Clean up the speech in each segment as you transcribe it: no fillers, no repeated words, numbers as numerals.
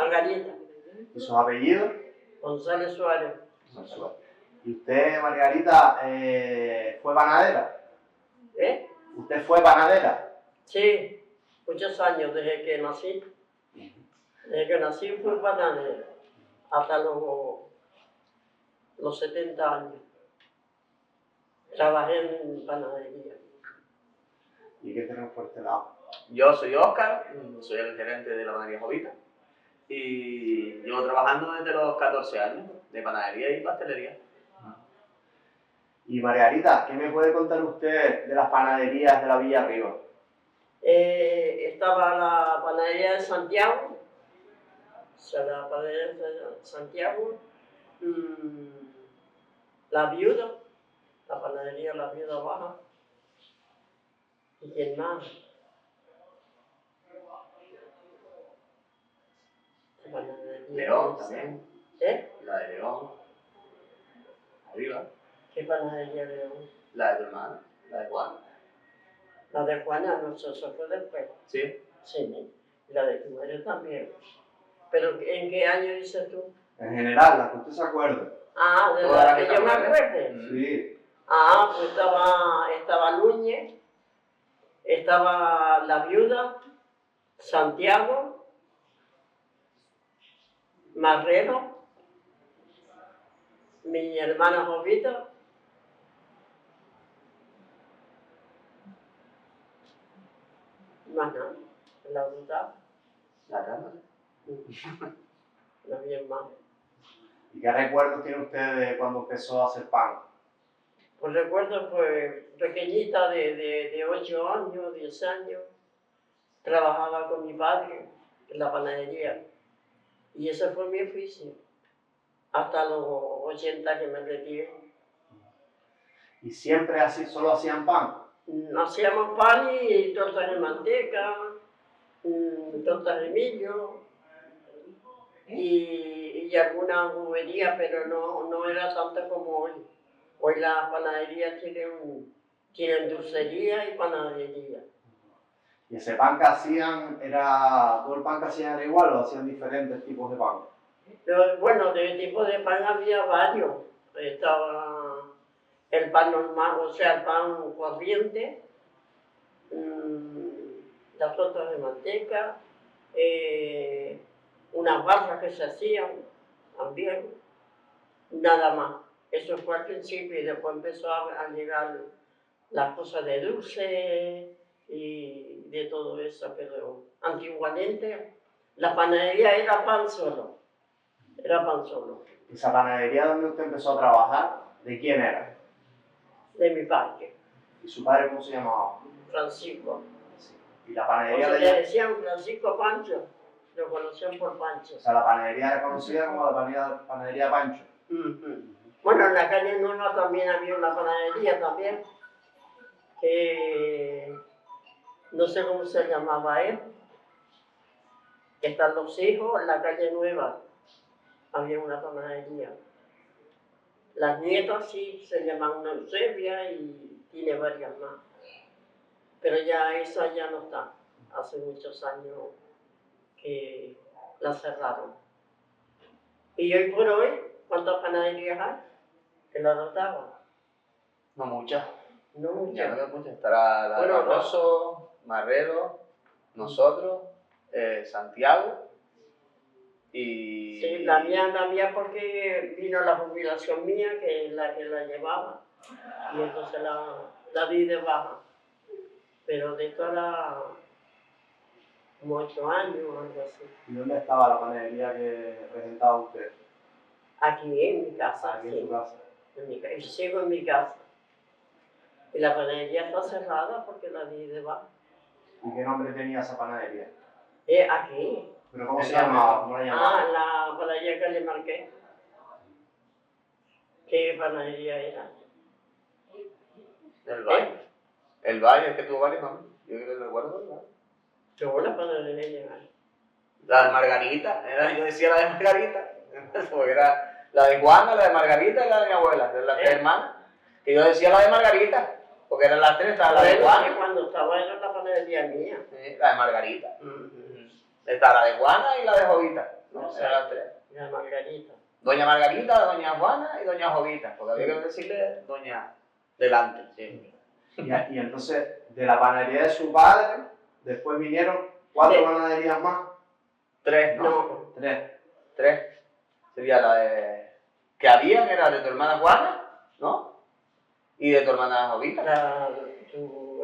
Margarita. ¿Y sus apellidos? González Suárez. ¿Y usted, Margarita, fue panadera? ¿Eh? ¿Usted fue panadera? Sí, muchos años desde que nací. Desde que nací fui panadera, hasta los 70 años. Trabajé en panadería. ¿Y qué tenemos por este lado? Yo soy Óscar, soy el gerente de la panadería Jovita y llevo trabajando desde los 14 años de panadería y pastelería. Y Margarita, ¿qué me puede contar usted de las panaderías de la Villa Arriba? Estaba la panadería de Santiago, o sea, la panadería de Santiago, la Viuda, la panadería La Viuda Baja. ¿Y quién más? León también. ¿Eh? La de León. Arriba. ¿Qué panadería de León? La de tu hermana, la de Juan. La de Juana, no sé, eso fue después. Sí. Sí, y la de tu madre también. ¿Pero en qué año dices tú? En general, las que usted se acuerde. Ah, de Toda la la que que yo me te acuerdes. acuerde. Sí. Ah, pues estaba Núñez, estaba La Viuda, Santiago, Marrero, mi hermana Jovita, más nada, la otra, La cama. no había más. ¿Y qué recuerdos tiene usted de cuando empezó a hacer pan? Pues recuerdo, pues, pequeñita de 8 años, 10 años, trabajaba con mi padre en la panadería. Y ese fue mi oficio, hasta los 80 que me retiré. ¿Y siempre así, solo hacían pan? Hacíamos pan y tortas de manteca, tortas de millo y alguna bobería, pero no era tanto como hoy. Hoy las panaderías tienen dulcería y panadería. ¿Y ese pan que hacían todo el pan que hacían era igual o hacían diferentes tipos de pan? Bueno, de tipo de pan había varios. Estaba el pan normal, o sea, el pan corriente, las tortas de manteca, unas barras que se hacían también, nada más. Eso fue al principio y después empezó a llegar las cosas de dulce y de todo eso, pero antiguamente la panadería era pan solo. Era pan solo. ¿Esa panadería donde usted empezó a trabajar, de quién era? De mi padre, ¿Y su padre cómo se llamaba? Francisco. Sí. ¿Y la O panadería sea, de le ella? decían Francisco Pancho, lo conocían por Pancho. O sea, la panadería era conocida como la panadería de Pancho. Bueno, en la calle Nueva también había una panadería también, que no sé cómo se llamaba él. Están los hijos en la calle Nueva, había una panadería. Las nietas sí se llaman una Eusebia y tiene varias más. Pero ya esa ya no está. Hace muchos años que la cerraron. Y hoy por hoy, ¿cuántas panaderías hay? Que la notaban. No muchas. No muchas. Ya no veo muchas. Estará la de Bueno, Barroso, Marrero, nosotros, Santiago y... Sí, la mía porque vino la jubilación mía, que es la que la llevaba, y entonces la di de baja. Pero de esto era como 8 años o algo así. ¿Y dónde estaba la panadería que presentaba usted? Aquí en mi casa, Aquí sí. en su casa. Yo sigo en mi casa. Y la panadería está cerrada porque la di de baja. ¿Y qué nombre tenía esa panadería? Aquí. ¿Pero cómo se llamaba? ¿Cómo la llamaba? La panadería que le marqué. ¿Qué panadería era? El Valle. El Valle, es que tuvo varios nombres. Yo creo que recuerdo, ¿verdad? Qué buena panadería era. La de Margarita, yo decía la de Margarita, porque era la de Juana, la de Margarita y la de mi abuela, de las tres hermanas. Que yo decía la de Margarita, porque eran las tres, estaba la de Juana. Cuando estaba era la panadería mía. Sí, la de Margarita. Está la de Juana y la de Jovita. ¿no? Sí. Eran las tres. La Margarita. Doña Margarita, doña Juana y doña Jovita, porque había que decirle doña delante, sí. Y entonces, de la panadería de su padre, después vinieron 4 Sí. panaderías más. Tres, ¿no? No, 3. Tres. Sería la de... que había, que era de tu hermana Juana, ¿no? Y de tu hermana Jovita.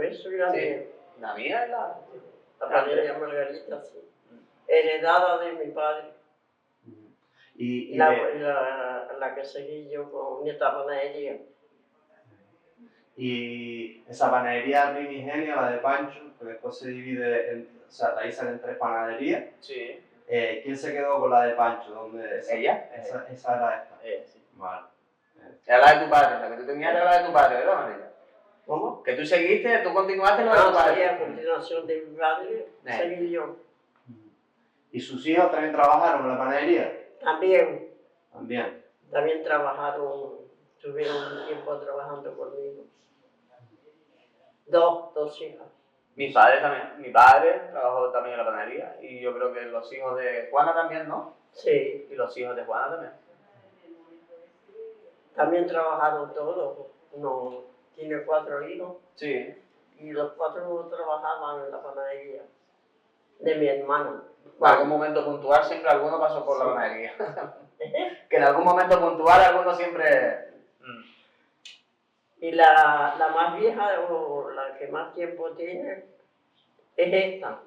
eso y la Sí. mía. La mía es la... La panadería Margarita, sí. Heredada de mi padre. Y La que seguí yo con esta panadería. y esa panadería primigenia, la de Pancho, que después se divide, o sea, de ahí salen 3 panaderías. Sí. ¿Quién se quedó con la de Pancho? ¿Dónde ¿Ella? Esa era esta. Sí. Vale. Era la de tu padre, la que tú tenías era la de tu padre, ¿verdad, Marita? ¿Cómo? Que tú seguiste, tú continuaste lo de tu Sí, padre. a continuación de mi padre, seguí yo. ¿Y sus hijos también trabajaron en la panadería? También También. trabajaron, tuvieron un tiempo trabajando conmigo. Dos hijas. Mi padre también. Mi padre trabajó también en la panadería y yo creo que los hijos de Juana también, ¿no? Sí, Y los hijos de Juana también. también trabajaron todos. Uno tiene 4 hijos Sí. y los 4 trabajaban en la panadería de mi hermana. En algún momento puntual siempre alguno pasó por la Sí. panadería. Que en algún momento puntual alguno siempre... Y la más vieja o la que más tiempo tiene es esta.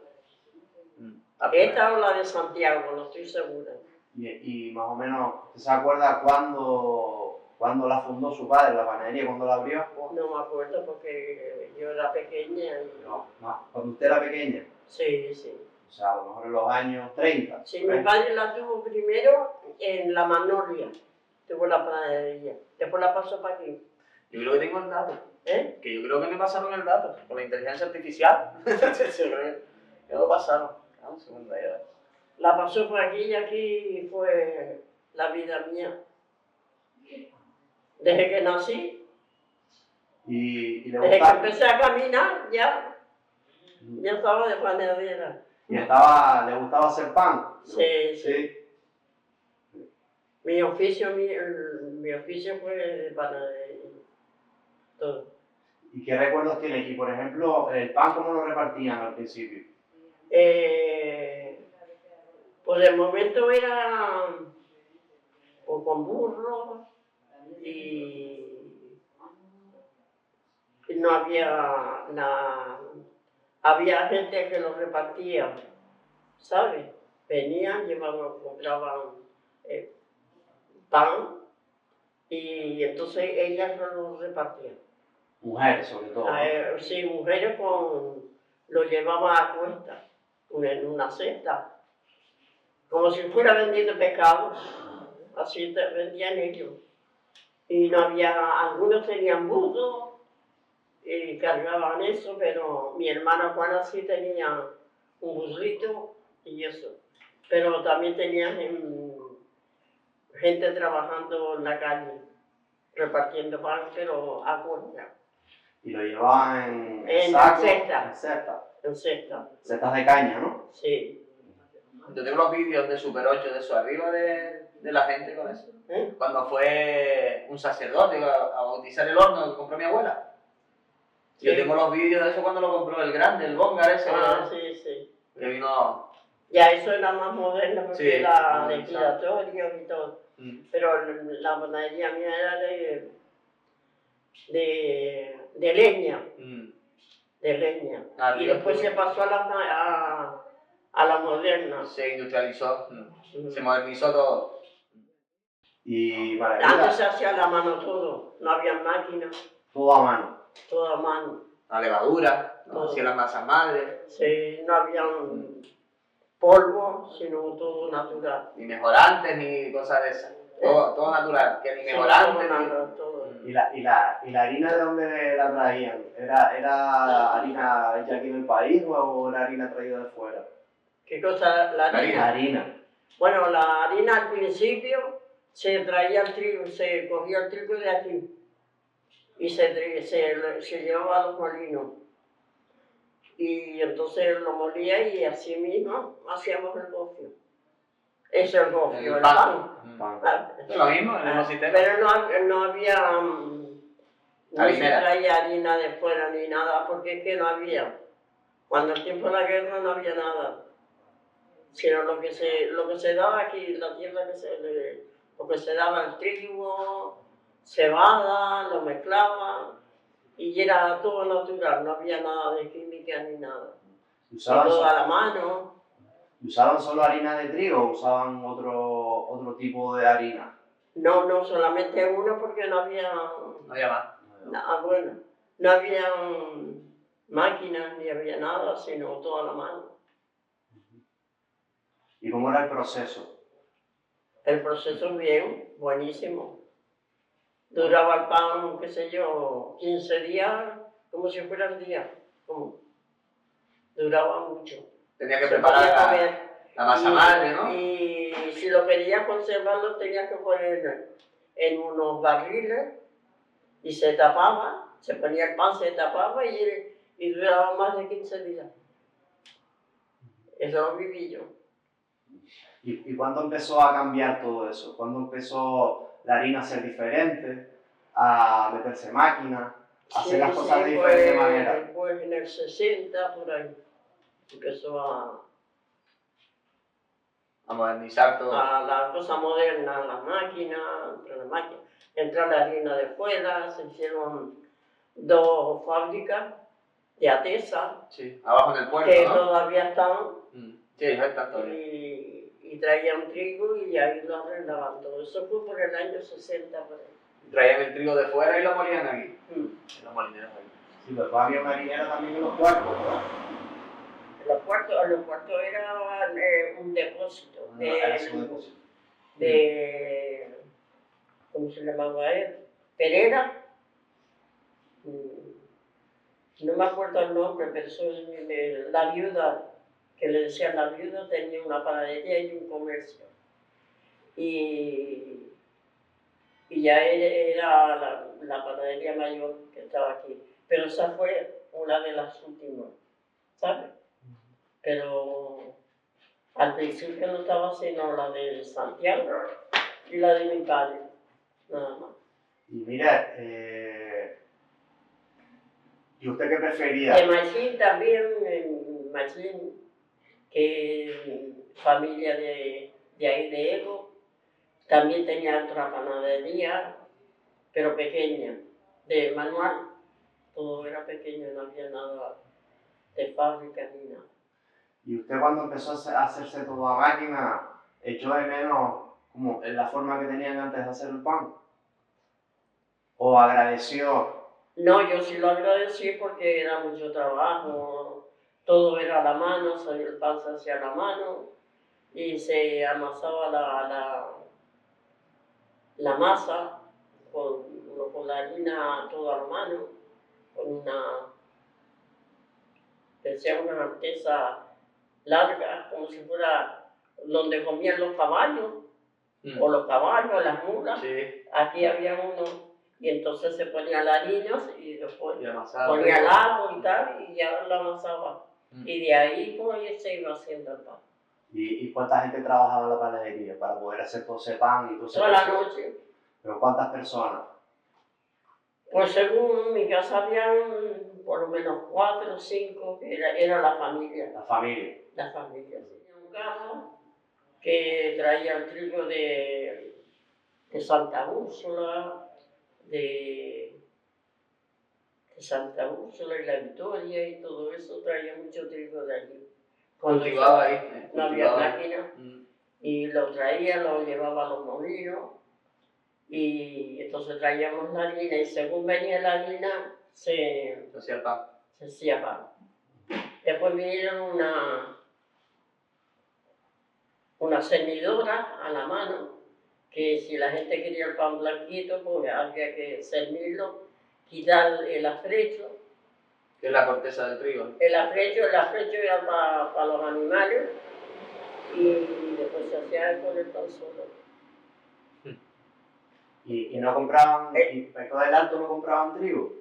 Esta o la de Santiago, no estoy segura. Y más o menos, ¿usted se acuerda cuándo la fundó su padre, la panadería, cuándo la abrió? No me acuerdo porque yo era pequeña. No, cuando usted era pequeña. Sí, sí. O sea, a lo mejor en los años 30. Sí, mi padre la tuvo primero en la Magnolia, tuvo la panadería. Después la pasó para aquí. Yo creo que tengo el dato. ¿Eh? Que yo creo que me pasaron el dato. Con la inteligencia artificial. Yo creo que me lo pasaron. Un segundo ahí, a ver. La pasó por aquí y aquí fue la vida mía. Desde que nací, Y le desde que gustaba. empecé a caminar, ya estaba de panadera. Y le gustaba hacer pan. Sí, sí. Sí. Mi oficio fue de panadería. Todo. ¿Y qué recuerdos tiene? Y por ejemplo, el pan, ¿cómo lo repartían al principio? Pues de momento era o con burro y no había había gente que lo repartía, ¿sabes? Venían, llevaban, compraban pan y entonces ellas lo repartían. Mujeres, sobre todo. ¿No? Sí, mujeres lo llevaban a cuesta, en una cesta, como si fuera vendiendo pescado, así vendían ellos. Y no había, algunos tenían burro y cargaban eso, pero mi hermana Juana sí tenía un burrito y eso. Pero también tenía gente trabajando en la calle, repartiendo pan, pero a cuesta. Y lo llevaban En saco, cesta. en cesta. En cesta. Cetas de caña, ¿no? Sí. Yo tengo los vídeos de Super 8 de eso arriba de la gente con eso. ¿Eh? Cuando fue un sacerdote a bautizar el horno que compró mi abuela. Yo Sí. tengo los vídeos de eso cuando lo compró el grande, el Bongar ese. Sí, sí. Que vino... Ya eso era más moderno porque Sí, era sí. de giratorio y todo. Pero la panadería mía era de leña. De leña. Ah, Y después se pasó a la moderna. Se industrializó, se modernizó todo. Y para Antes se hacía a la mano todo, no había máquinas, todo a mano. todo a mano. La levadura, ¿no? Todo. Hacía las masas madres. Sí, no había polvo, sino todo natural. Ni mejorantes ni cosas de esas. Todo natural, que ni Sí, mejorantes todo, ni... nada, todo. ¿Y la harina de dónde la traían? ¿Era harina hecha aquí en el país o era harina traída de fuera? ¿Qué cosa? La harina. La harina. Bueno, la harina al principio se traía el trigo, se cogía el trigo de aquí y se llevaba a los molinos. Y entonces lo molía y así mismo hacíamos el gofio. Eso es el gofio, el pan. pan. Pan. Ah, Es lo mismo, el mismo sistema. Pero no había, no se Harinera. traía harina de fuera ni nada, porque es que no había. Cuando el tiempo de la guerra no había nada. Sino lo que se daba aquí, la tierra lo que se daba el trigo, cebada, lo mezclaba y era todo natural, no había nada de química ni nada. Y ¿Usaban, todo a la mano. ¿Usaban solo harina de trigo o usaban otro tipo de harina? No solamente uno porque no había No había más. bueno, no había máquinas ni había nada, sino todo a la mano. ¿Y cómo era el proceso? El proceso bien, buenísimo. Duraba el pan, qué sé yo, 15 días, como si fuera el día. Duraba mucho. Tenía que Se podía preparar comer. la masa madre, ¿no? Y si lo querías conservarlo, tenías que poner en unos barriles y se tapaba, se ponía el pan, se tapaba y duraba más de 15 días. Eso lo viví yo. ¿Y cuándo empezó a cambiar todo eso? ¿Cuándo empezó la harina a ser diferente, a meterse máquina, a hacer las cosas de diferente manera? Pues en el 60, por ahí, empezó a modernizar todo. la cosa moderna, entró la harina de fuera, se hicieron 2 fábricas de Atesa, Sí, abajo en el puerto, que ¿no? todavía están, Sí, ahí están todavía. y traían trigo y ahí lo arreglaban todo. Eso fue por el año 60, por ahí. Traían el trigo de fuera y lo molían aquí. En los molineros aquí. Sí, después había una harinera también en los cuartos, ¿verdad? Los cuartos era un depósito Era su depósito. de ¿cómo se llamaba él? Perera. No me acuerdo el nombre, pero eso es la viuda, que le decían la viuda, tenía una panadería y un comercio. Y ya era la panadería mayor que estaba aquí. Pero esa fue una de las últimas, ¿sabes? Pero al principio no estaba sino la de Santiago y la de mi padre, nada más. Y mira, ¿y usted qué prefería? De Machín también, Machín, que familia de ahí de Ego, también tenía otra panadería, pero pequeña, de manual, todo era pequeño, no había nada de fábrica ni nada. ¿Y usted cuando empezó a hacerse todo a máquina, echó de menos como en la forma que tenían antes de hacer el pan? ¿O agradeció? No, yo sí lo agradecí porque era mucho trabajo, todo era a la mano, el pan se hacía a la mano y se amasaba la masa con la harina todo a la mano, con decía una artesa larga, como si fuera donde comían los caballos, o los caballos, las mulas. Sí. Aquí había uno, y entonces se ponía la harina y después amasaba. ponía el agua y tal, y ya lo amasaba. Y de ahí pues se iba haciendo el pan. ¿Y cuánta gente trabajaba en la panadería para poder hacer todo ese pan y todo ese Toda la proceso? noche. ¿Pero cuántas personas? Pues según mi casa habían por lo menos 4 o 5, que era la familia. La familia. La familia. Tenía un carro que traía el trigo de Santa Úrsula, de Santa Úrsula y la Victoria y todo eso, traía mucho trigo de allí. Cultivaba ahí. No había máquina. Y lo traía, lo llevaba a los molinos. Y entonces traíamos la harina y según venía la harina se hacía el pan. Se hacía pan. Después vinieron una cernidora a la mano, que si la gente quería el pan blanquito, pues había que cernirlo, quitar el afrecho. Que es la corteza del trigo. El afrecho era para los animales y después se hacía con el pan solo. ¿Y no compraban, y para Ico del Alto no compraban trigo?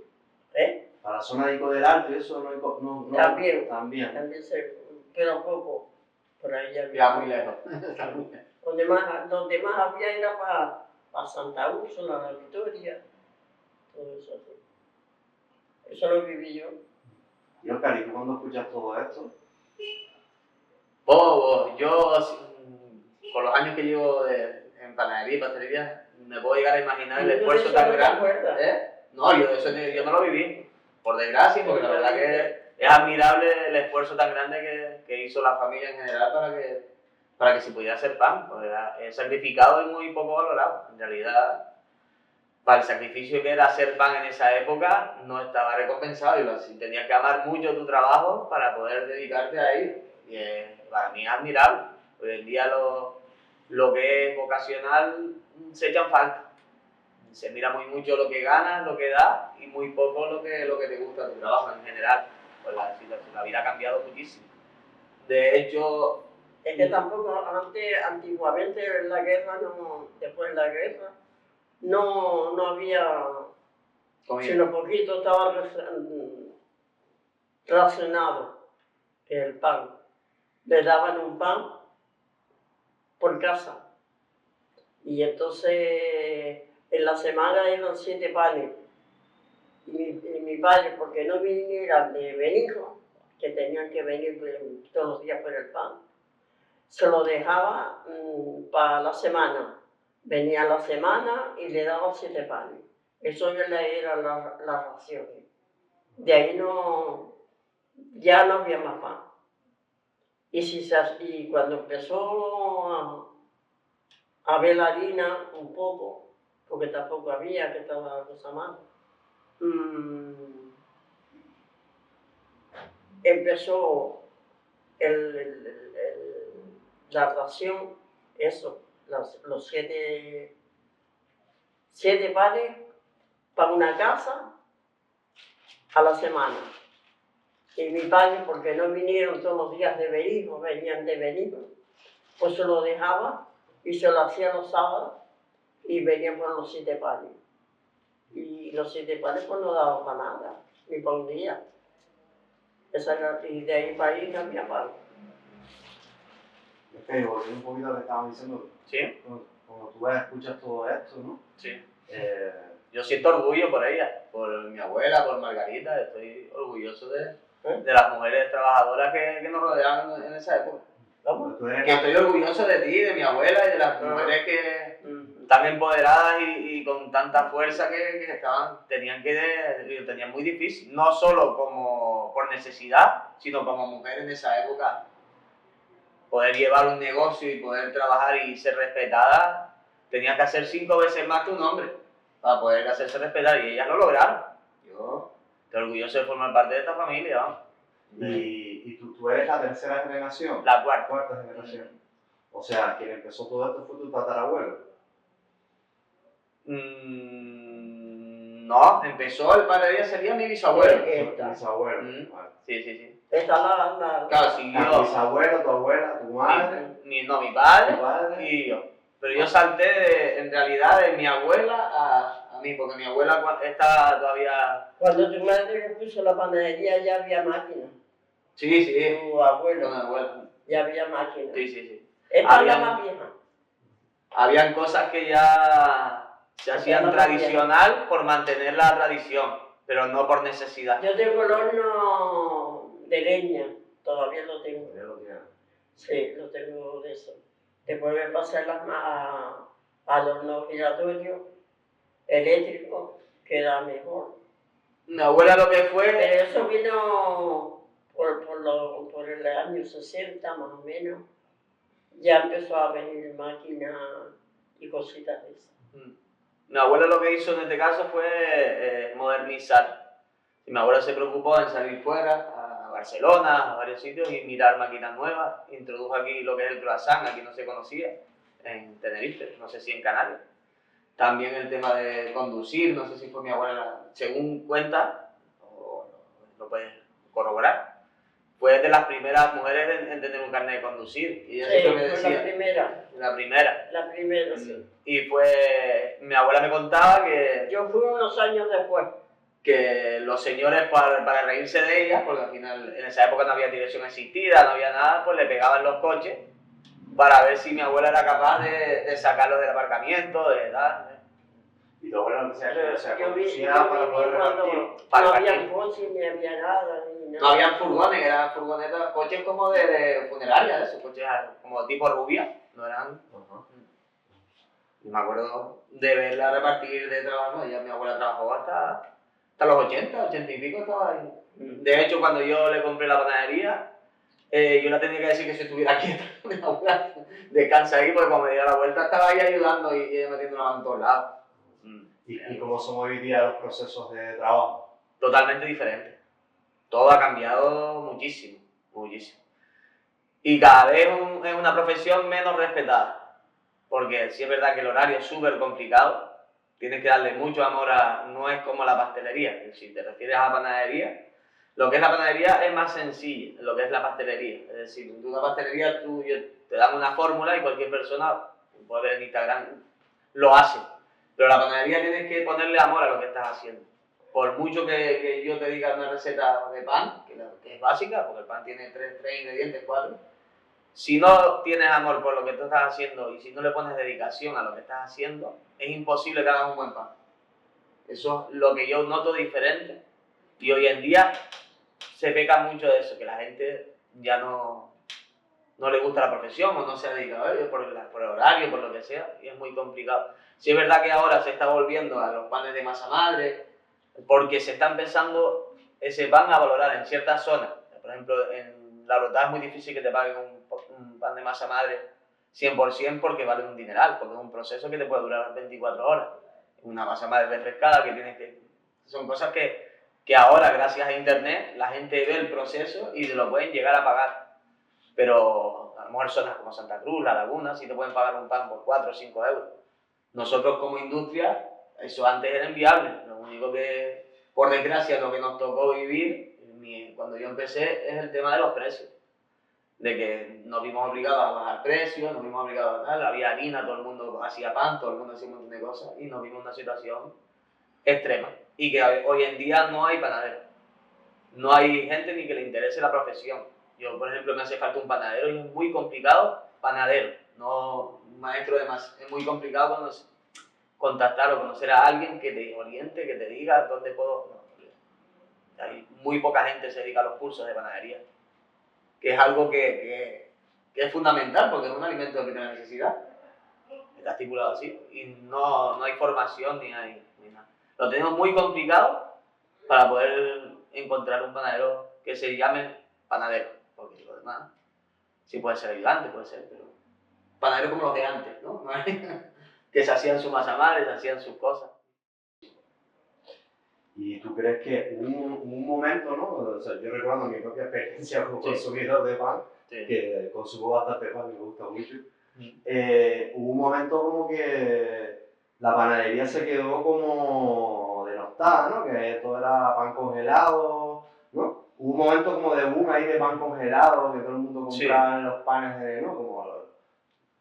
Para la zona de Ico del Alto y eso no También. También. Pero poco, por ahí ya Ya muy lejos. Donde más había era para Santa Úrsula, La Victoria, todo eso. Eso lo viví yo. Y Oscar, ¿y tú cuando escuchas todo esto? Yo, con los años que llevo en panadería y pastelería, me puedo llegar a imaginar el esfuerzo tan grande. No, yo no lo viví, por desgracia, porque la verdad que es admirable el esfuerzo tan grande que hizo la familia en general para que se pudiera hacer pan. Porque es sacrificado y muy poco valorado. En realidad, para el sacrificio que era hacer pan en esa época, no estaba recompensado y tenías que amar mucho tu trabajo para poder dedicarte a ello. Y para mí es admirable. Hoy en día lo que es vocacional se echa en falta. Se mira muy mucho lo que ganas, lo que das y muy poco lo que te gusta de tu trabajo en general. Pues la vida ha cambiado muchísimo. De hecho... Es que tampoco, antiguamente en la guerra, después de la guerra, no había, comida. sino poquito estaba racionado el pan. Le daban un pan por casa. Y entonces en la semana eran 7 panes. Y mi padre, porque no vinieran de Benito, que tenían que venir todos los días por el pan, se lo dejaba para la semana. Venía la semana y le daba 7 panes. Eso eran las raciones. De ahí ya no había más pan. Y cuando empezó a haber la harina un poco, porque tampoco había, que estaba la cosa mal, empezó la ración, eso, los 7 panes para una casa a la semana. Y mi padre, porque no vinieron todos los días de Benito, venían de Benito, pues se lo dejaba y se lo hacía los sábados y venían por los 7 panes. Y los 7 panes pues no daban para nada, ni para un día. Y de ahí para ahí no había pan. Pero volviendo un poquito a lo que estabas diciendo, Sí. Cuando tú escuchas todo esto, ¿no? Sí. Yo siento orgullo por ella, por mi abuela, por Margarita. Estoy orgulloso de las mujeres trabajadoras que nos rodeaban en esa época. ¿Cómo? Que estoy orgulloso de ti, de mi abuela y de las mujeres que tan empoderadas y con tanta fuerza que tenían muy difícil, no solo como por necesidad, sino como mujer en esa época. Poder llevar un negocio y poder trabajar y ser respetada, tenía que hacer 5 veces más que un hombre para poder hacerse respetar y ellas lo lograron. Yo estoy orgulloso de formar parte de esta familia, vamos. ¿Y tú eres la tercera generación? La cuarta. Cuarta generación. O sea, quien empezó todo esto fue tu tatarabuelo. No, empezó el padre de ella, sería mi bisabuelo. Tu bisabuelo. Vale. Sí. Esta la... Claro, si Tu yo... bisabuelo, tu abuela, tu madre. Mi padre, Tu padre y yo. Pero yo salté en realidad de mi abuela a mí, porque mi abuela está todavía... Cuando tu madre puso la panadería ya había máquina. Sí. Tu abuelo. Con mi abuela. Ya había máquina. Sí. Esta es la más vieja. Habían cosas que ya se hacían tradicional por mantener la tradición, pero no por necesidad. Yo tengo el horno de leña, todavía lo tengo. ¿Ya lo tienes? Sí, lo tengo de eso. Después me pasé al horno giratorio eléctrico, que era mejor. Mi abuela lo que fue... Pero eso vino por el año 60 más o menos. Ya empezó a venir máquinas y cositas de esas. Mi abuela lo que hizo en este caso fue modernizar. Y mi abuela se preocupó en salir fuera, a Barcelona, a varios sitios, y mirar máquinas nuevas. Introdujo aquí lo que es el croissant, aquí no se conocía, en Tenerife, no sé si en Canarias. También el tema de conducir, no sé si fue mi abuela, según cuenta, o no puedes corroborar, fue de las primeras mujeres en tener un carnet de conducir. Y ella siempre me decía, la primera. La primera, sí. Y mi abuela me contaba que... Yo fui unos años después. Que los señores, para reírse de ellas, porque al final en esa época no había dirección asistida, no había nada, pues le pegaban los coches para ver si mi abuela era capaz de sacarlo del aparcamiento, de tal. Y tu abuela o sea, Yo vi conducía para poder cuando repartir. Para no repartir. había coche ni había nada, ni nada. No habían furgones, eran furgonetas, coches como de funeraria, de esos coches como tipo rubia, no eran. Y me acuerdo de verla repartir de trabajo, ella, mi abuela trabajó hasta los 80, 80 y pico estaba ahí. De hecho, cuando yo le compré la panadería, yo le tenía que decir que se estuviera quieta, mi abuela, descansa ahí, porque cuando me diera la vuelta estaba ahí ayudando y ella metiendo la mano en todos lados. ¿Y cómo son hoy día los procesos de trabajo? Totalmente diferente. Todo ha cambiado muchísimo, muchísimo. Y cada vez es una profesión menos respetada. Porque sí es verdad que el horario es súper complicado, tienes que darle mucho amor a... No es como la pastelería, si te refieres a la panadería, lo que es la panadería es más sencillo, lo que es la pastelería. Es decir, en una pastelería te dan una fórmula y cualquier persona, puede ver en Instagram, lo hace. Pero la panadería tienes que ponerle amor a lo que estás haciendo. Por mucho que yo te diga una receta de pan, que es básica, porque el pan tiene tres ingredientes, 4, si no tienes amor por lo que tú estás haciendo y si no le pones dedicación a lo que estás haciendo, es imposible que hagas un buen pan. Eso es lo que yo noto diferente. Y hoy en día se peca mucho de eso, que la gente ya no le gusta la profesión o no se ha dedicado a ello por el horario, por lo que sea, y es muy complicado. Sí es verdad que ahora se está volviendo a los panes de masa madre, porque se está empezando ese pan a valorar en ciertas zonas. Por ejemplo, en La Brotada es muy difícil que te paguen un pan de masa madre 100% porque vale un dineral, porque es un proceso que te puede durar 24 horas. Una masa madre refrescada que tienes que... Son cosas que ahora, gracias a internet, la gente ve el proceso y lo pueden llegar a pagar. Pero a lo mejor zonas como Santa Cruz, La Laguna, sí te pueden pagar un pan por 4 o 5 euros. Nosotros como industria, eso antes era inviable. Lo único que, por desgracia, lo que nos tocó vivir cuando yo empecé es el tema de los precios. De que nos vimos obligados a bajar precios, nos vimos obligados a tal, había harina, todo el mundo hacía pan, todo el mundo hacía un montón de cosas y nos vimos en una situación extrema. Y que hoy en día no hay panaderos. No hay gente ni que le interese la profesión. Yo, por ejemplo, me hace falta un panadero y es muy complicado, panadero, no maestro de masa. Es muy complicado contactar o conocer a alguien que te oriente, que te diga dónde puedo... No, hay muy poca gente que se dedica a los cursos de panadería, que es algo que es fundamental porque es un alimento de primera necesidad. Está estipulado así y no hay formación ni nada. Lo tenemos muy complicado para poder encontrar un panadero que se llame panadero, porque lo demás sí puede ser ayudante, puede ser, pero panadero como los de antes, ¿no? Que se hacían su masa madre, se hacían sus cosas. ¿Y tú crees que un momento, ¿no? O sea, yo recuerdo mi propia experiencia como consumidor de pan, que consumo bastante pan y me gusta mucho. Hubo un momento como que la panadería se quedó como denostada, ¿no? Que todo era pan congelado, ¿no? Hubo un momento como de boom ahí de pan congelado, que todo el mundo compraba los panes de, ¿no? Como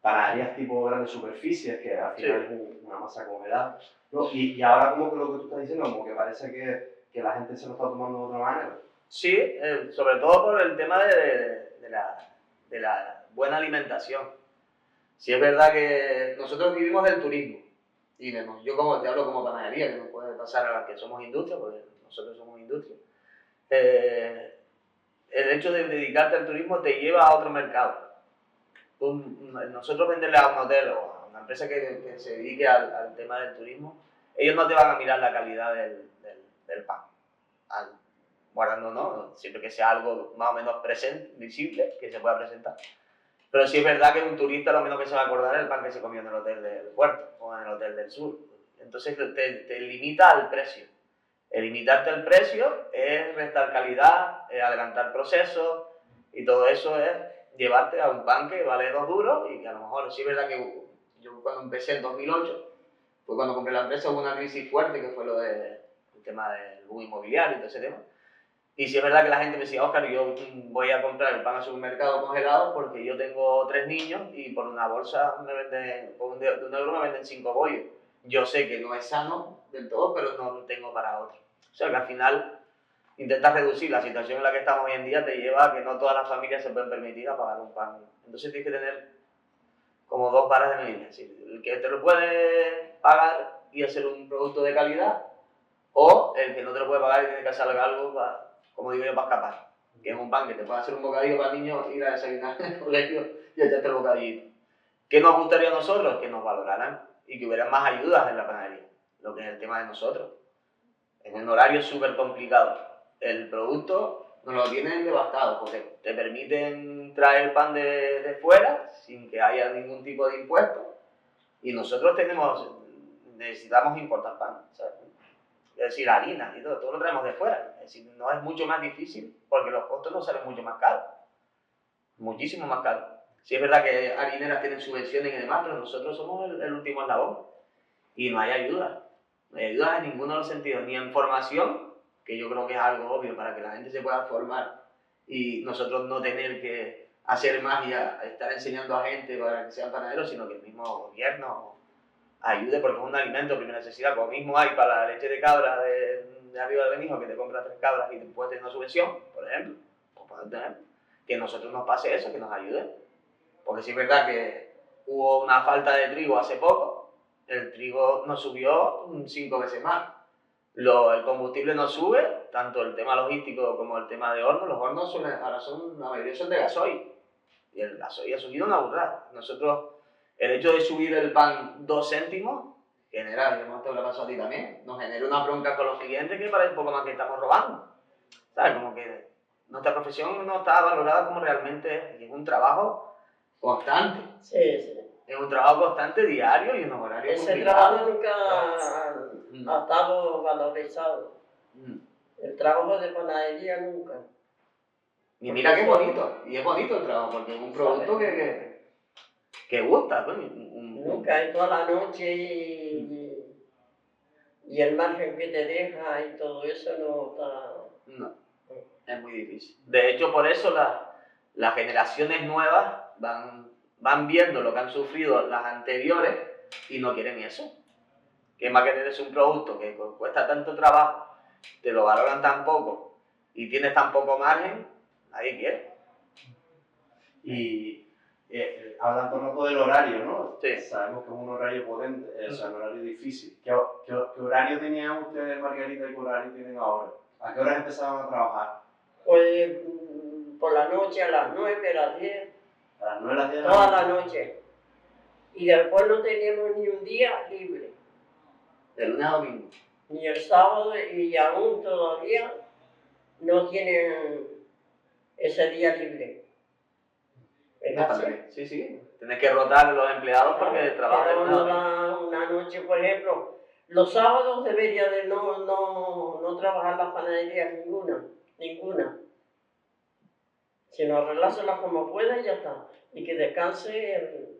panaderías tipo grandes superficies, que al final es una masa congelada, ¿no? Y ahora como que lo que tú estás diciendo, como que parece que la gente se lo está tomando de otra manera. Sí, sobre todo por el tema de la buena alimentación. Sí es verdad que nosotros vivimos del turismo y yo como te hablo como panadería, que no puede pasar a que somos industria, porque nosotros somos industria. El hecho de dedicarte al turismo te lleva a otro mercado. Nosotros venderle a un hotel o a una empresa que se dedique al tema del turismo, ellos no te van a mirar la calidad del pan, guardando, ¿no? Siempre que sea algo más o menos visible, que se pueda presentar. Pero sí es verdad que un turista lo menos que se va a acordar es el pan que se comió en el hotel del puerto o en el hotel del sur. Entonces te limita al precio. El limitarte al precio es restar calidad, es adelantar procesos y todo eso es llevarte a un pan que vale 2 duros y que a lo mejor sí es verdad que yo cuando empecé en 2008, fue cuando compré la empresa, hubo una crisis fuerte que fue el tema del boom inmobiliario y todo ese tema. Y sí es verdad que la gente me decía, Óscar, yo voy a comprar el pan al supermercado congelado porque yo tengo 3 niños y por una bolsa me venden, por de 1 euro me venden 5 bollos. Yo sé que no es sano del todo, pero no lo tengo para otro. O sea que al final intentas reducir la situación en la que estamos hoy en día, te lleva a que no todas las familias se pueden permitir a pagar un pan. Entonces tienes que tener como dos varas de medida. Es decir, el que te lo puede pagar y hacer un producto de calidad, o el que no te lo puede pagar y tiene que hacer algo, como digo yo, para escapar. Que es un pan que te puede hacer un bocadillo para el niño, ir a desayunar en el colegio y echarte el bocadillito. ¿Qué nos gustaría a nosotros? Que nos valoraran y que hubiera más ayudas en la panadería, lo que es el tema de nosotros. Es un horario súper complicado. El producto nos lo tienen devastado porque te permiten traer pan de fuera sin que haya ningún tipo de impuesto y nosotros necesitamos importar pan, ¿sabes? Es decir, harina y todo lo traemos de fuera. Es decir, no es mucho más difícil porque los costos nos salen mucho más caros, muchísimo más caros. Sí es verdad que harineras tienen subvenciones y demás, pero nosotros somos el último eslabón y no hay ayuda. No hay ayuda en ninguno de los sentidos, ni en formación, que yo creo que es algo obvio para que la gente se pueda formar y nosotros no tener que hacer magia, estar enseñando a gente para que sean panaderos, sino que el mismo gobierno ayude porque es un alimento de primera necesidad, como mismo hay para la leche de cabra de arriba de Benijo, que te compras 3 cabras y te puedes tener una subvención, por ejemplo, que nosotros nos pase eso, que nos ayude. Porque sí es verdad que hubo una falta de trigo hace poco, el trigo nos subió 5 veces más. El combustible nos sube, tanto el tema logístico como el tema de horno. Los hornos ahora la mayoría son de gasoil. Y el gasoil ha subido una burrada. Nosotros, el hecho de subir el pan 2 céntimos, genera, y esto le pasó a ti también, nos genera una bronca con los clientes que parece un poco más que estamos robando. ¿Sabes? Como que nuestra profesión no está valorada como realmente es. Y es un trabajo constante. Sí, sí. Es un trabajo constante, diario y en horarios Ese trabajo nunca ha estado valorizado. El trabajo de panadería nunca. Y mira qué bonito, y es bonito el trabajo, porque es un producto que gusta. Coño. Nunca, y toda la noche y el margen que te deja y todo eso no está... No, es muy difícil. De hecho, por eso las generaciones nuevas van viendo lo que han sufrido las anteriores y no quieren eso. ¿Qué más querer es un producto que cuesta tanto trabajo, te lo valoran tan poco y tienes tan poco margen? Nadie quiere. Y hablando un rato del horario, ¿no? Sí. Sabemos que es un horario potente, o sea, un horario difícil. ¿Qué horario tenían ustedes, Margarita, y qué horario tienen ahora? ¿A qué horas empezaban a trabajar? Pues por la noche a las 9, a las 10. A las 9 de las 10 de Toda la noche. Y después no teníamos ni un día libre. De lunes a domingo. Ni el sábado, y aún todavía no tienen ese día libre. Es así. Sí, sí. Tienes que rotar los empleados porque trabajan. Una noche, por ejemplo, los sábados debería de no trabajar las panaderías ninguna. Sino arreglárselas como pueda y ya está. Y que descanse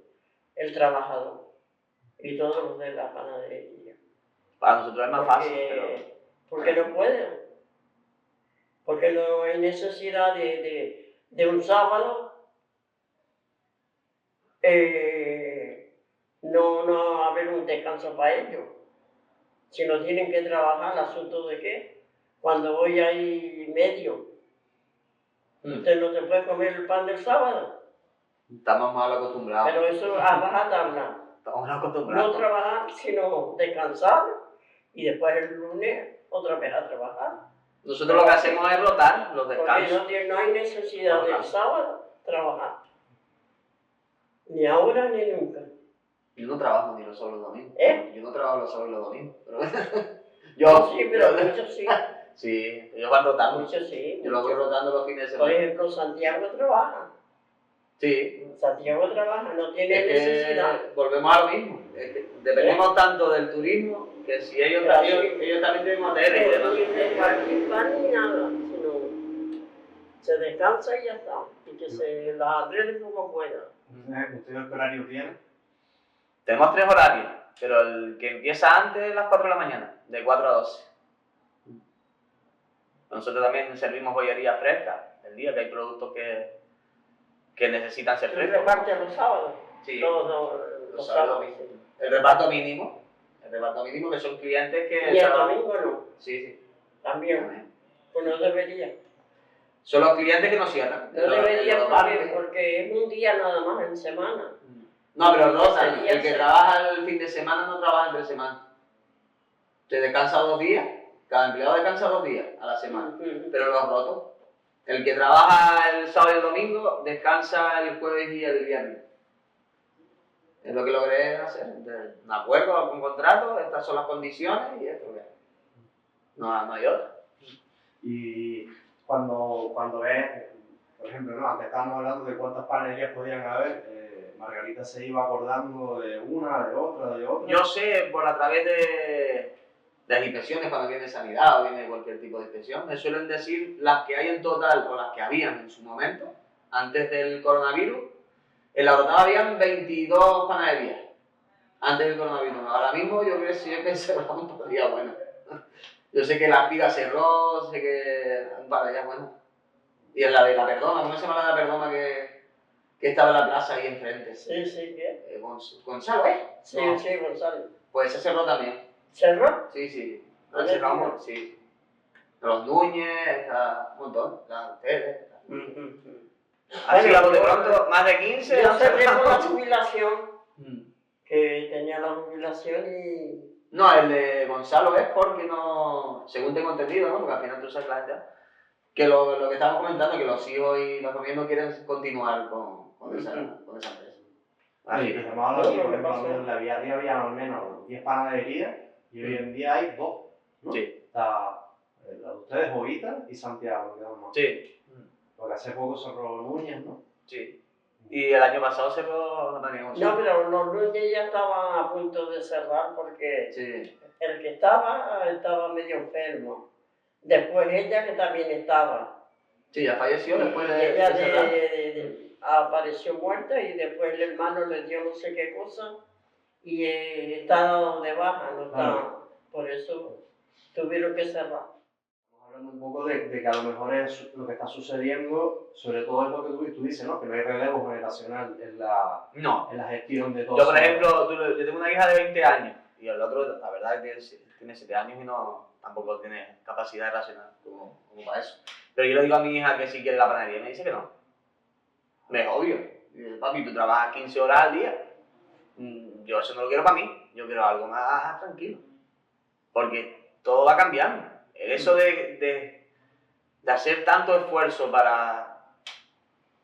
el trabajador y todos los de la panadería. Para nosotros es más fácil, pero... Porque no pueden. Porque no hay necesidad de un sábado no haber un descanso para ellos. Si no tienen que trabajar, ¿el asunto de qué? Cuando hoy hay medio, usted no se puede comer el pan del sábado. Estamos mal acostumbrados. Pero eso a rajatabla. Estamos mal acostumbrados. No trabajar, sino descansar y después el lunes otra vez a trabajar. Nosotros lo que hacemos es rotar los descansos. Porque no hay necesidad del sábado trabajar. Ni ahora ni nunca. Yo no trabajo ni los sábados y los domingos. Yo no trabajo los sábados y los domingos. Yo sí, pero muchos sí. Sí, ellos van rotando. Muchos sí. Yo lo voy rotando los fines de semana. Por ejemplo, Santiago trabaja. Sí. Santiago trabaja, no tiene necesidad. Volvemos a lo mismo. Es que dependemos tanto del turismo que si ellos también tienen hoteles y demás. Ni de cualquier pan ni nada, sino se descansa y ya está. Y que se las arregle como pueda. ¿Ustedes qué horario tienen? Tenemos 3 horarios, pero el que empieza antes es las 4 de la mañana, de 4 a 12. Nosotros también servimos bollería fresca, el día que hay productos que necesitan ser ¿Se frescos. reparte los sábados? Sí, Los sábados. El reparto mínimo que son clientes que... Y el domingo no. Sí. También. Pues no debería. Son los clientes que nos cierran. No debería porque es un día nada más en semana. No, pero rotan. Sería El que ser- trabaja el fin de semana no trabaja entre semana. Se descansa 2 días. Cada empleado descansa 2 días a la semana. Pero los rotos. El que trabaja el sábado y el domingo descansa el jueves y el viernes. Es lo que logré hacer. Un acuerdo, un contrato, estas son las condiciones y esto. No hay otra. Y cuando ves, por ejemplo, ¿no? Antes estábamos hablando de cuántas panaderías podían haber, Margarita se iba acordando de una, de otra, de otra. Yo sé, por a través de las inspecciones, cuando viene sanidad o viene cualquier tipo de inspección, me suelen decir las que hay en total o las que habían en su momento, antes del coronavirus. En la Orotava habían 22 panaderías antes del coronavirus. Ahora mismo yo creo que si he cerrado un par de días buenas. Yo sé que la Artigas cerró, sé que un par de días buenas. Y en la de la Perdona, ¿cómo se llama la de la Perdona que estaba en la plaza ahí enfrente? Sí, ¿qué? Gonzalo, ¿eh? Sí, No. sí, Gonzalo. Pues ese cerró también. ¿Cerró? Sí. ¿A El ver, cerramos, sí. Los Núñez, está un montón, las Teles. Así Bueno, a de yo- pronto, más de 15. Yo han cerré cerrado. por la jubilación, Mm. que tenía la jubilación y... No, el de Gonzalo es porque no, según tengo entendido, ¿no? Porque al final tú sabes la gente, que lo que estamos comentando, que los hijos y la familia no quieren continuar con esa empresa. Así que estamos hablando aquí, por ejemplo, en la Villarría había al menos 10 panaderías y hoy en día hay 2, ¿no? Sí. Está la de ustedes, Jovita, y Santiago, digamos. Sí. Porque hace poco cerró Núñez, ¿no? Sí. Y el año pasado cerró la panadería Gonzalo. No, pero los Núñez ya estaban a punto de cerrar porque Sí. el que estaba medio enfermo. Después ella, que también estaba. Sí, ya falleció después de Ella cerrar. apareció muerta y después el hermano le dio no sé qué cosa y está de baja, no está. Por eso tuvieron que cerrar. Estamos hablando un poco de que a lo mejor es lo que está sucediendo, sobre todo es lo que tú dices, ¿no? Que no hay relevo generacional en la gestión de todo. Yo, por ejemplo, yo tengo una hija de 20 años y el otro, la verdad, tiene 7 años y tampoco tiene capacidad racional como para eso. Pero yo le digo a mi hija que si quiere la panadería y me dice que no. Me es obvio. Y dice, papi, tú trabajas 15 horas al día. Yo eso no lo quiero para mí. Yo quiero algo más tranquilo. Porque todo va cambiando. El eso de hacer tanto esfuerzo para...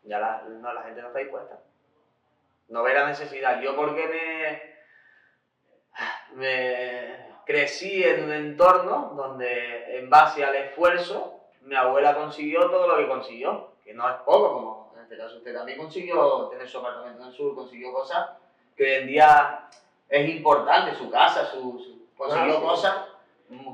Ya la gente no está dispuesta. No ve la necesidad. Yo porque me crecí en un entorno donde en base al esfuerzo mi abuela consiguió todo lo que consiguió, que no es poco, como en este caso usted también consiguió tener su apartamento en el sur, consiguió cosas que hoy en día es importante, su casa, consiguió cosas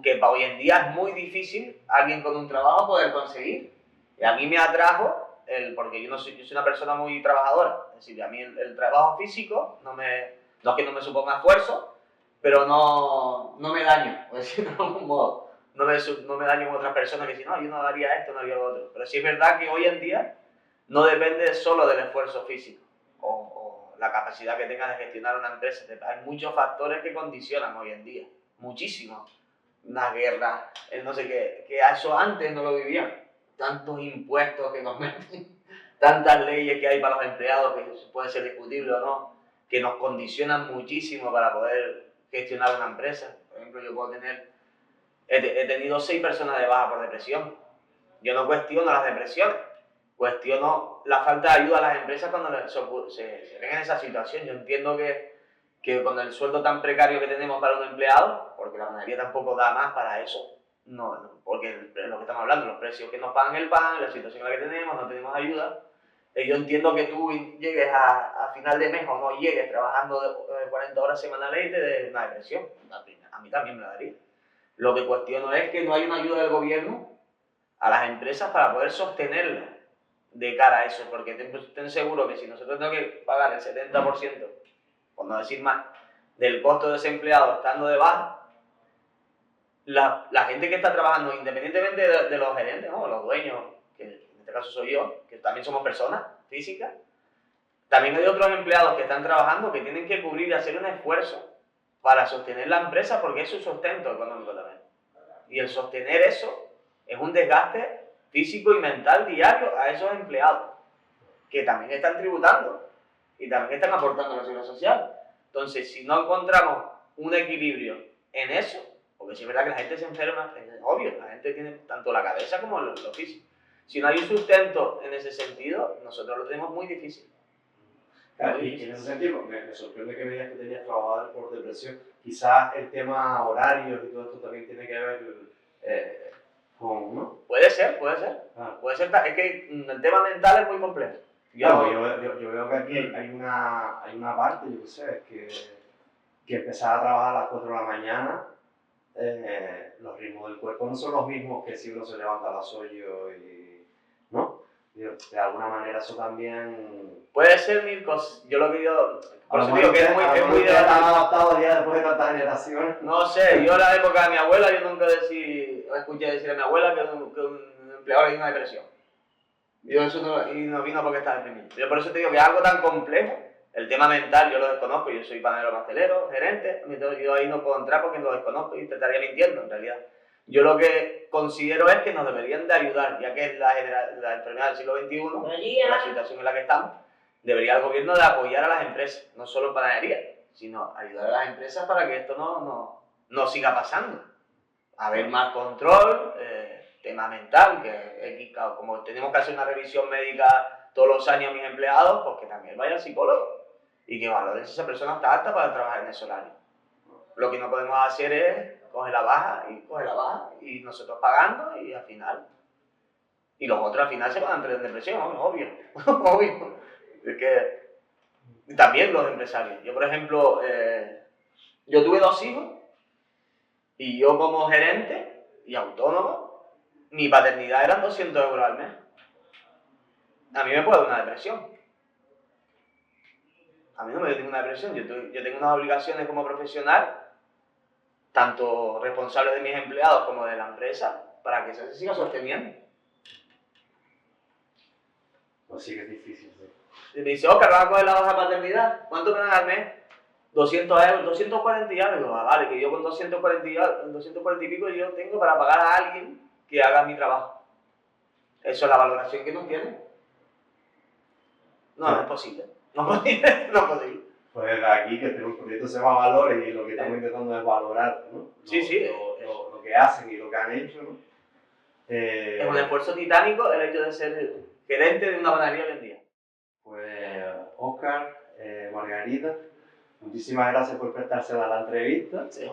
que para hoy en día es muy difícil alguien con un trabajo poder conseguir. Y a mí me atrajo porque yo soy una persona muy trabajadora, es decir, a mí el trabajo físico no es que no me suponga esfuerzo, pero no me daño, por decirlo de algún modo. No me daño con otras personas que si no, yo no haría esto, no haría lo otro. Pero sí es verdad que hoy en día no depende solo del esfuerzo físico o la capacidad que tengas de gestionar una empresa. Hay muchos factores que condicionan hoy en día, muchísimos. Una guerra, no sé qué, que eso antes no lo vivían. Tantos impuestos que nos meten, tantas leyes que hay para los empleados que puede ser discutible o no, que nos condicionan muchísimo para poder gestionar una empresa. Por ejemplo, yo puedo he tenido 6 personas de baja por depresión. Yo no cuestiono las depresiones, cuestiono la falta de ayuda a las empresas cuando se ven en esa situación. Yo entiendo que con el sueldo tan precario que tenemos para un empleado, porque la panadería tampoco da más para eso, porque lo que estamos hablando, los precios que nos pagan el pan, la situación en la que tenemos, no tenemos ayuda. Yo entiendo que tú llegues a final de mes o no llegues trabajando 40 horas semanales y te des una depresión. A mí también me la daría. Lo que cuestiono es que no hay una ayuda del gobierno a las empresas para poder sostenerlas de cara a eso, porque ten seguro que si nosotros tenemos que pagar el 70%, por no decir más, del costo de ese empleado estando de baja, la gente que está trabajando, independientemente de los gerentes, ¿no? Los dueños, que en este caso soy yo, que también somos personas físicas, también hay otros empleados que están trabajando que tienen que cubrir y hacer un esfuerzo para sostener la empresa porque es su sustento económico también. Y el sostener eso es un desgaste físico y mental diario a esos empleados que también están tributando. y también están aportando a la seguridad social. Entonces, si no encontramos un equilibrio en eso, porque si es verdad que la gente se enferma, es obvio, la gente tiene tanto la cabeza como lo físico. Si no hay un sustento en ese sentido, nosotros lo tenemos muy difícil. Claro, y en ese sentido, me sorprende que me digas que tenías trabajadores por depresión. Quizás el tema horarios y todo esto también tiene que ver con, ¿no? Puede ser. Claro. Puede ser, es que el tema mental es muy complejo. Claro, yo veo que aquí hay una parte, yo qué sé, que empezar a trabajar a las 4 de la mañana, los ritmos del cuerpo no son los mismos que si uno se levanta a las 8 y, ¿no? De alguna manera eso también... Puede ser mil cosas. Yo lo que yo... Por eso digo que es muy están adaptados ya después de tantas generaciones. No sé, yo en la época de mi abuela, yo nunca escuché decir a mi abuela que un empleado le dio una depresión. Yo eso no vino porque estaba deprimido. Yo por eso te digo que es algo tan complejo. El tema mental yo lo desconozco, yo soy panadero pastelero, gerente, yo ahí no puedo entrar porque lo desconozco y te estaría mintiendo en realidad. Yo lo que considero es que nos deberían de ayudar, ya que es la enfermedad del siglo XXI, la situación en la que estamos, debería el gobierno de apoyar a las empresas, no solo panadería, sino ayudar a las empresas para que esto no siga pasando. Haber más control, tema mental, que como tenemos que hacer una revisión médica todos los años a mis empleados, pues que también vaya al psicólogo y que valoren si esa persona está apta para trabajar en ese horario. Lo que no podemos hacer es coge la baja y nosotros pagando y al final. Y los otros al final se van a entrar en depresión, obvio. Obvio. Es que, y también los empresarios. Yo, por ejemplo, yo tuve 2 hijos y yo como gerente y autónomo, mi paternidad eran 200 euros al mes. A mí me puede dar una depresión. A mí no me dio ninguna depresión. Yo tengo unas obligaciones como profesional, tanto responsable de mis empleados como de la empresa, para que eso se siga sosteniendo. Pues sí que es difícil, sí. Y me dice, Óscar, ¿vas a coger la baja paternidad? ¿Cuánto me dan al mes? 200 euros, 240 y algo. Vale, que yo con 240 y pico yo tengo para pagar a alguien que haga mi trabajo. Eso es la valoración que nos tienen. No es posible. No es posible. Pues aquí que un proyecto se llama Valores y lo que estamos intentando es valorar, ¿no? Lo que hacen y lo que han hecho, ¿no? Es un esfuerzo titánico el hecho de ser gerente de una panadería hoy en día. Pues Óscar, Margarita, muchísimas gracias por prestarse a la entrevista. Sí.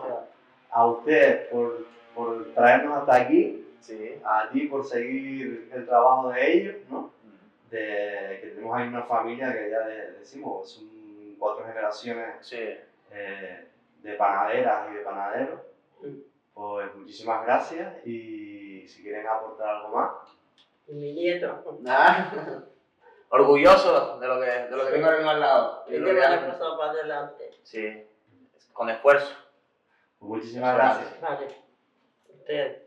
A usted por traernos hasta aquí. Sí. A ti por seguir el trabajo de ellos, ¿no? Que tenemos ahí una familia que ya decimos, son 4 generaciones sí. De panaderas y de panaderos. Pues muchísimas gracias y si quieren aportar algo más. Y mi nieto. Orgulloso de lo que tengo ahora mismo al lado. Y lleva la cosa para adelante. Sí, con esfuerzo. Pues muchísimas gracias. Vale. Usted.